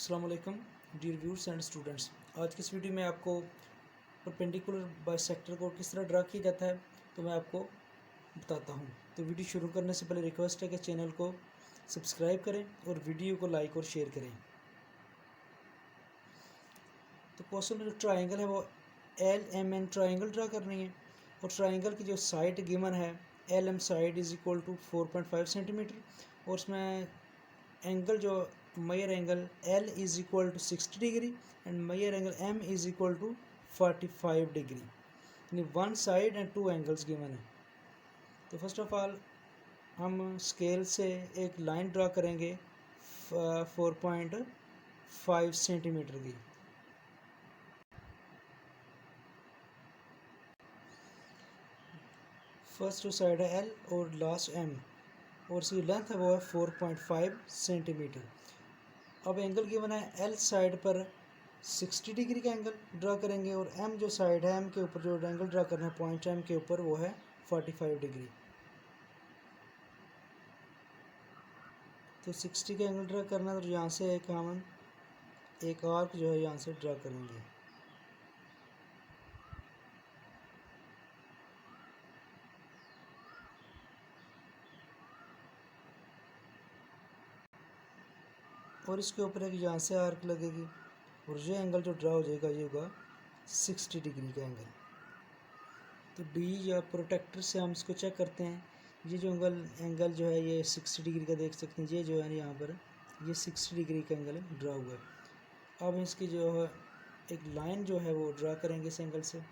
अस्सलाम वालेकुम dear viewers and students. आज की इस वीडियो में आपको परपेंडिकुलर बाइसेक्टर को किस तरह ड्रा किया जाता है तो मैं आपको बताता हूँ। तो वीडियो शुरू करने से पहले रिक्वेस्ट है कि चैनल को सब्सक्राइब करें और वीडियो को लाइक और शेयर करें। तो क्वेश्चन में जो ट्राइंगल है वो LMN ट्राइंगल ड्रा करनी है और ट्राइंगल की जो साइड गिवन है LM side is equal to 4.5 centimetre और उसमें एंगल जो measure angle L is equal to 60 degree and measure angle M is equal to 45 degree, यानी one side and two angles given है। तो first of all हम scale से एक line draw करेंगे 4.5 सेंटीमीटर की। फर्स्ट जो साइड है L और लास्ट M और इसकी लेंथ है वो है 4.5 सेंटीमीटर। अब एंगल गिवन है L साइड पर 60 डिग्री का एंगल ड्रा करेंगे और M जो साइड है M के ऊपर जो एंगल ड्रा करना है पॉइंट M के ऊपर वो है 45 डिग्री। तो 60 का एंगल ड्रा करना है तो यहाँ से हम एक आर्क जो है यहाँ से ड्रा करेंगे। और इसके ऊपर एक यहाँ से आर्क लगेगी और ये एंगल जो ड्रा हो जाएगा ये होगा 60 डिग्री का एंगल। तो D या प्रोटेक्टर से हम इसको चेक करते हैं। ये जो एंगल जो है ये 60 डिग्री का देख सकते हैं, ये जो है यहाँ पर ये 60 डिग्री का एंगल ड्रा हुआ है। अब इसकी जो है एक लाइन जो है वो ड्रा करेंगे इस एंगल से।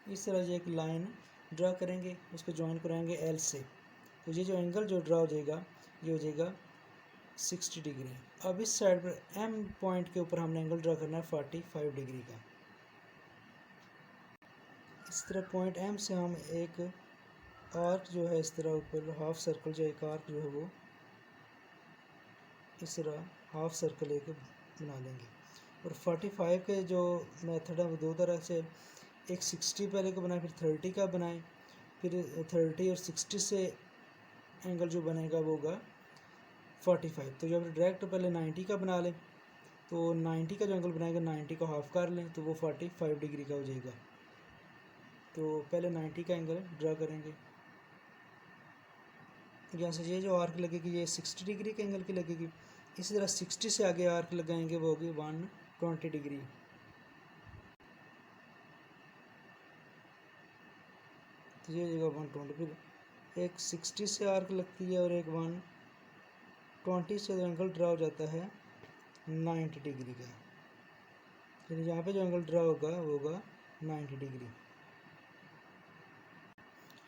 इस तरह ये एक लाइन ड्रा करेंगे, उसको ज्वाइन कराएंगे L से। तो ये जो एंगल जो ड्रा हो जाएगा ये हो जाएगा 60 डिग्री। अब इस साइड पर M पॉइंट के ऊपर हमने एंगल ड्रा करना है 45 डिग्री का। इस तरह पॉइंट M से हम एक आर्क जो है इस तरह ऊपर हाफ सर्कल जो एक आर्क जो है वो इस तरह हाफ सर्कल एक बना लेंगे। और 45 के जो मेथड है वो दो तरह से, एक 60 पहले का बनाए फिर 30 का बनाए, फिर 30 और 60 से एंगल जो बनेगा वो होगा 45। तो जब डायरेक्ट पहले 90 का बना लें तो 90 का जो एंगल बनाएगा 90 को हाफ कर लें तो वो 45 डिग्री का हो जाएगा। तो पहले 90 का एंगल ड्रा करेंगे। यहाँ से ये जो आर्क लगेगी ये 60 डिग्री के एंगल की लगेगी। इसी तरह 60 से आगे आर्क लगाएंगे वो होगी 120 डिग्री। तो ये जगह 120, फिर एक 60 से आर्क लगती है और एक 120 से एंगल ड्रा हो जाता है 90 डिग्री का। फिर यहाँ पे जो एंगल ड्रा होगा वो होगा 90 डिग्री।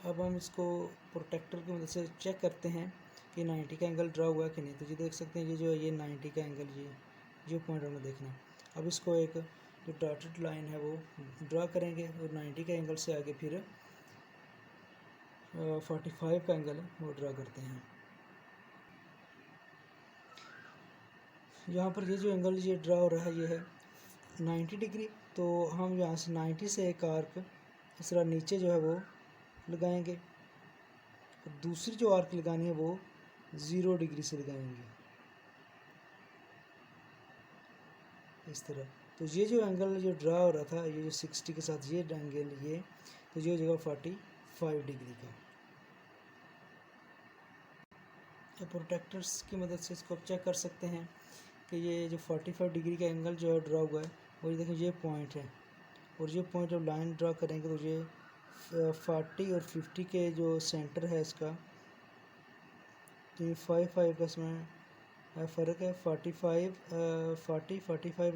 अब हम इसको प्रोटेक्टर की मदद से चेक करते हैं कि 90 का एंगल ड्रा हुआ है कि नहीं। तो ये देख सकते हैं ये जो है ये 90 का एंगल ये पॉइंट हमें देखना है। अब इसको एक जो डॉटेड लाइन है वो ड्रा करेंगे और 90 का एंगल से आगे फिर 45 का एंगल वो ड्रा करते हैं। यहाँ पर ये जो एंगल ये ड्रा हो रहा है ये है 90 डिग्री। तो हम यहाँ से 90 से एक आर्क इस तरह नीचे जो है वो लगाएंगे और दूसरी जो आर्क लगानी है वो 0 डिग्री से लगाएंगे इस तरह। तो ये जो एंगल जो ड्रा हो रहा था ये जो 60 के साथ ये एंगल ये, तो ये हो जाएगा 45 डिग्री का। तो प्रोटेक्टर्स की मदद से इसको आप चेक कर सकते हैं कि ये जो 45 डिग्री का एंगल जो है ड्रा हुआ है वो ये देखिए ये पॉइंट है और ये पॉइंट जब लाइन ड्रा करेंगे तो ये 40 और 50 के जो सेंटर है इसका, तो ये 5 का इसमें फ़र्क है। 45 और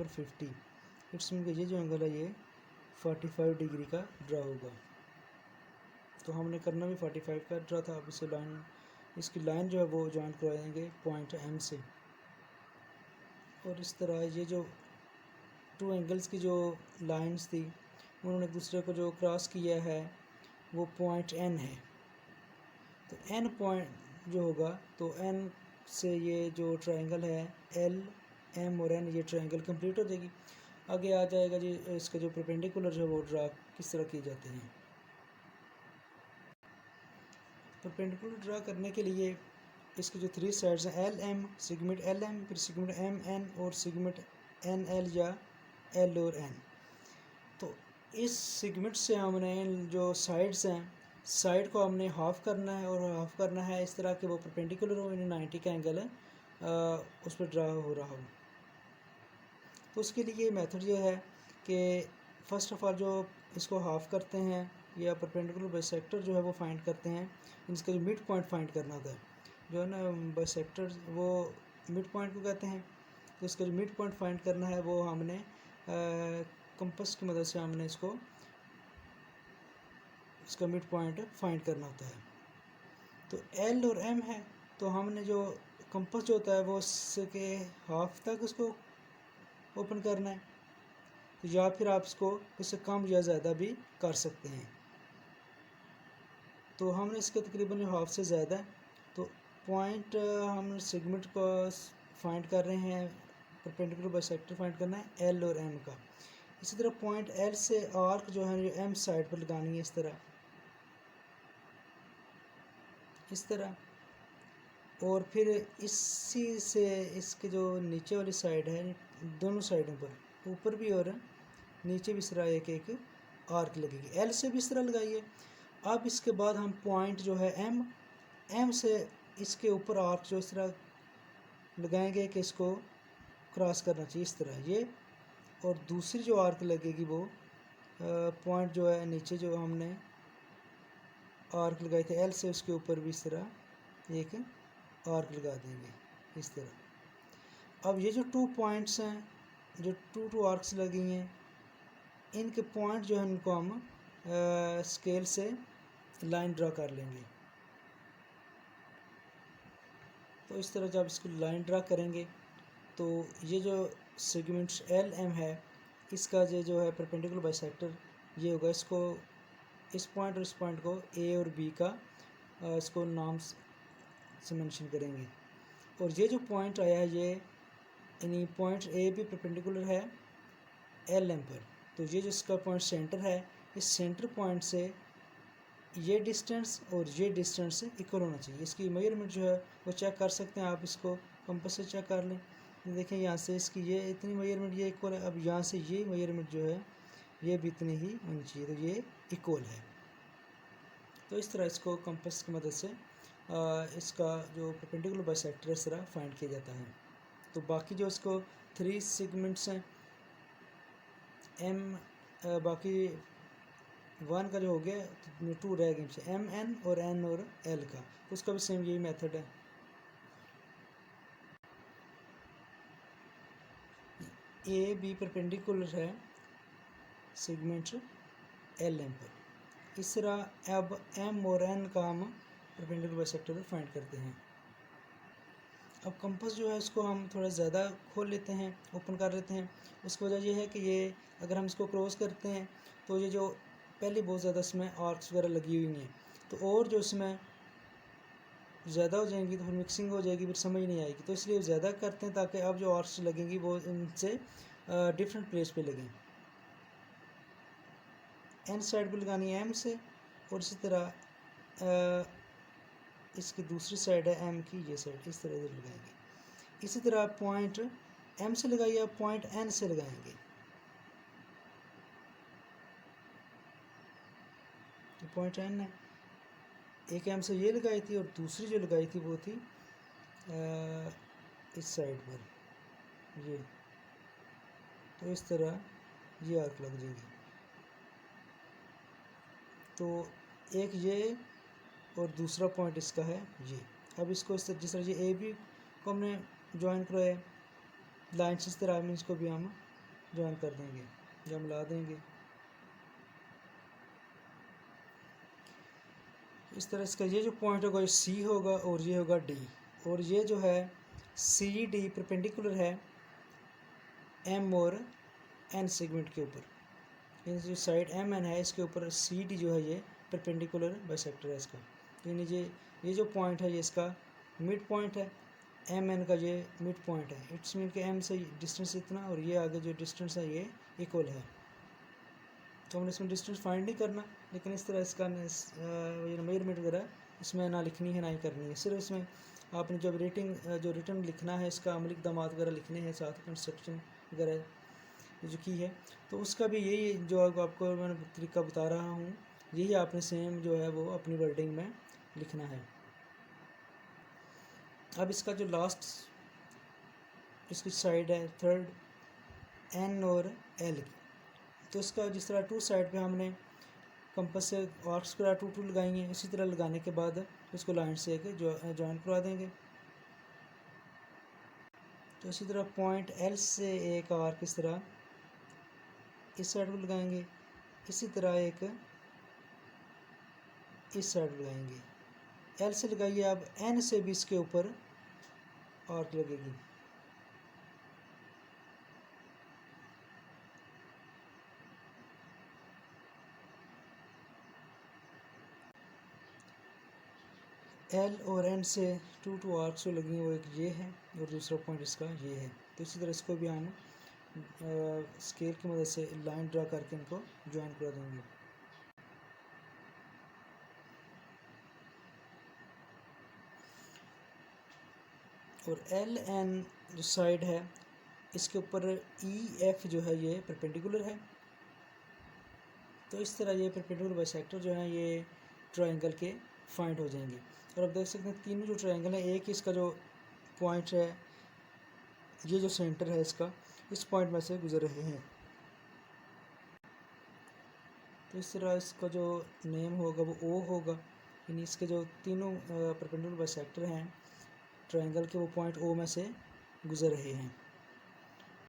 50 इट्स मीन ये जो एंगल है ये 45 डिग्री का ड्रा होगा। तो हमने करना भी 45 का ड्रा था। अब इसे लाइन इसकी लाइन जो है वो ज्वाइन करवाएंगे पॉइंट M से। और इस तरह ये जो टू एंगल्स की जो लाइंस थी उन्होंने एक दूसरे को जो क्रॉस किया है वो पॉइंट N है। तो N पॉइंट जो होगा तो N से ये जो ट्रायंगल है L M और N ये ट्रायंगल कंप्लीट हो जाएगी। आगे आ जाएगा जी इसका जो परपेंडिकुलर जो है वो ड्रा किस तरह किए जाते हैं। परपेंडिकुलर ड्रा करने के लिए इसके जो 3 साइड्स हैं L M, segment L M, फिर सेगमेंट एम एन और सेगमेंट एन एल या एल और एन। तो इस सेगमेंट से हमने जो साइड्स हैं, साइड को हमने हाफ करना है और हाफ करना है इस तरह के वो परपेंडिकुलर हो, 90 का एंगल उस पर ड्रा हो रहा हो। तो उसके लिए मेथड ये है कि फ़र्स्ट ऑफ ऑल जो इसको हाफ करते हैं या परपेंडिकुलर बाइसेक्टर जो है वो फाइंड करते हैं, इसका जो मिड पॉइंट फाइंड करना होता है, जो है ना बाइसेक्टर वो मिड पॉइंट को कहते हैं। तो इसका जो मिड पॉइंट फाइंड करना है वो हमने कंपास की मदद से हमने इसका मिड पॉइंट फाइंड करना होता है। तो एल और एम है, तो हमने जो कंपास जो होता है वो उसके हाफ तक उसको ओपन करना है, तो या फिर आप इसको इससे कम या ज़्यादा भी कर सकते हैं। तो हमने इसके तकरीबन हाफ से ज़्यादा है, तो पॉइंट हम सेगमेंट को फाइंड कर रहे हैं, परपेंडिकुलर बाइसेक्टर फाइंड करना है एल और एम का। इसी तरह पॉइंट एल से आर्क जो है एम साइड पर लगानी है, इस तरह। और फिर इसी से इसके जो नीचे वाली साइड है, दोनों साइडों पर, ऊपर भी और नीचे भी इस तरह एक एक आर्क लगेगी। एल से भी इस तरह लगाइए। अब इसके बाद हम पॉइंट जो है एम से इसके ऊपर आर्क जो इस तरह लगाएंगे कि इसको क्रॉस करना चाहिए इस तरह ये। और दूसरी जो आर्क लगेगी वो पॉइंट जो है नीचे जो हमने आर्क लगाए थे एल से, उसके ऊपर भी इस तरह एक आर्क लगा देंगे इस तरह। अब ये जो 2 पॉइंट्स हैं, जो टू आर्क्स लगी हैं, इनके पॉइंट जो है उनको हम स्केल से लाइन ड्रा कर लेंगे। तो इस तरह जब इसको लाइन ड्रा करेंगे तो ये जो सेगमेंट्स एल एम है, इसका जो है परपेंडिकुलर बाइसेक्टर ये होगा। इसको इस पॉइंट और इस पॉइंट को ए और बी का इसको नाम से मेंशन करेंगे। और ये जो पॉइंट आया है ये यानी पॉइंट ए भी परपेंडिकुलर है एल एम पर, तो ये जो इसका पॉइंट सेंटर है, इस सेंटर पॉइंट से ये डिस्टेंस और ये डिस्टेंस इक्वल होना चाहिए। इसकी मेजरमेंट जो है वो चेक कर सकते हैं आप, इसको कंपास से चेक कर लें। देखें यहाँ से इसकी ये इतनी मेजरमेंट ये इक्वल है, अब यहाँ से ये मेजरमेंट जो है ये भी इतनी ही होनी चाहिए, तो ये इक्वल है। तो इस तरह इसको कंपास की मदद से इसका जो परपेंडिकुलर बाइसेक्टर इस तरह फाइंड किया जाता है। तो बाकी जो इसको 3 सेगमेंट्स हैं बाकी 1 का जो हो गया, 2 रह गए एम एन और एन और एल का, तो उसका भी सेम यही मेथड है। ए बी परपेंडिकुलर है सेगमेंट एल एम पर। इस तरह अब एम और एन का हम परपेंडिकुलर बाइसेक्टर फाइंड करते हैं। अब कंपास जो है इसको हम थोड़ा ज़्यादा खोल लेते हैं, ओपन कर लेते हैं। उसकी वजह ये है कि ये अगर हम इसको क्रॉस करते हैं तो ये जो पहले बहुत ज़्यादा इसमें आर्क्स वगैरह लगी हुई हैं, तो और जो इसमें ज़्यादा हो जाएंगी तो फिर मिक्सिंग हो जाएगी, फिर समझ नहीं आएगी। तो इसलिए ज़्यादा करते हैं ताकि अब जो आर्क्स लगेंगी वो इनसे डिफरेंट प्लेस पे लगें। एन साइड पे लगानी है एम से, और इसी तरह इसकी दूसरी साइड है एम की, ये साइड इस तरह इधर लगाएंगे। इसी तरह पॉइंट एम से लगाइए, आप पॉइंट एन से लगाएंगे। तो पॉइंट एन है, एक एम से ये लगाई थी और दूसरी जो लगाई थी वो थी इस साइड पर ये। तो इस तरह ये आर्क लग जाएगी। तो एक ये और दूसरा पॉइंट इसका है ये। अब इसको इस तरह जिस तरह ये ए बी को हमने ज्वाइन कराया लाइन से, इस तरह में इसको भी हम ज्वाइन कर देंगे या मिला देंगे। इस तरह इसका ये जो पॉइंट होगा ये सी होगा और ये होगा डी, और ये जो है सी डी परपेंडिकुलर है एम और एन सेगमेंट के ऊपर। यानी जो साइड एम एन है इसके ऊपर सी डी जो है ये परपेंडिकुलर बाइसेक्टर है इसका। यानी ये जो पॉइंट है ये इसका मिड पॉइंट है, एम एन का ये मिड पॉइंट है। इट्स मीन के एम से डिस्टेंस इतना और ये आगे जो डिस्टेंस है ये इक्वल है। तो हमने इसमें डिस्टेंस फाइंड नहीं करना, लेकिन इस तरह इसका मेजरमेंट वगैरह इसमें ना लिखनी है ना ही करनी है, सिर्फ इसमें आपने जब जो रिटर्न लिखना है, इसका अमल इक़दामात वगैरह लिखने हैं, साथ कंस्ट्रक्शन वगैरह जो की है, तो उसका भी यही जो आपको मैं तरीका बता रहा हूँ, यही आपने सेम जो है वो अपनी वर्डिंग में लिखना है। अब इसका जो लास्ट इसकी साइड है थर्ड एन और एल की, तो इसका जिस तरह टू साइड पे हमने कंपास से आर्क्स पर टू लगाएंगे, इसी तरह लगाने के बाद इसको लाइन से एक जॉइन करवा देंगे। तो इसी तरह पॉइंट एल से एक आर्क इस तरह इस साइड पर लगाएंगे, इसी तरह एक इस साइड लगाएंगे। एल से लगाइए, अब एन से भी इसके ऊपर आर्क लगेगी। एल और एन से टू आर्क्स जो लगी हैं वो एक ये है और दूसरा पॉइंट इसका ये है। तो इसी तरह इसको भी हम स्केल की मदद से लाइन ड्रा करके इनको ज्वाइन करा देंगे। और एल एन जो साइड है इसके ऊपर ई एफ जो है ये परपेंडिकुलर है। तो इस तरह ये परपेंडिकुलर बाइसेक्टर जो है ये ट्रायंगल के फाइंड हो जाएंगे। और अब देख सकते हैं तीनों जो ट्रायंगल है, एक इसका जो पॉइंट है, ये जो सेंटर है इसका, इस पॉइंट में से गुजर रहे हैं। तो इस तरह इसका जो नेम होगा वो ओ होगा, यानी इसके जो तीनों परपेंडिकुलर बाइसेक्टर हैं ट्रायंगल के, वो पॉइंट ओ में से गुजर रहे हैं।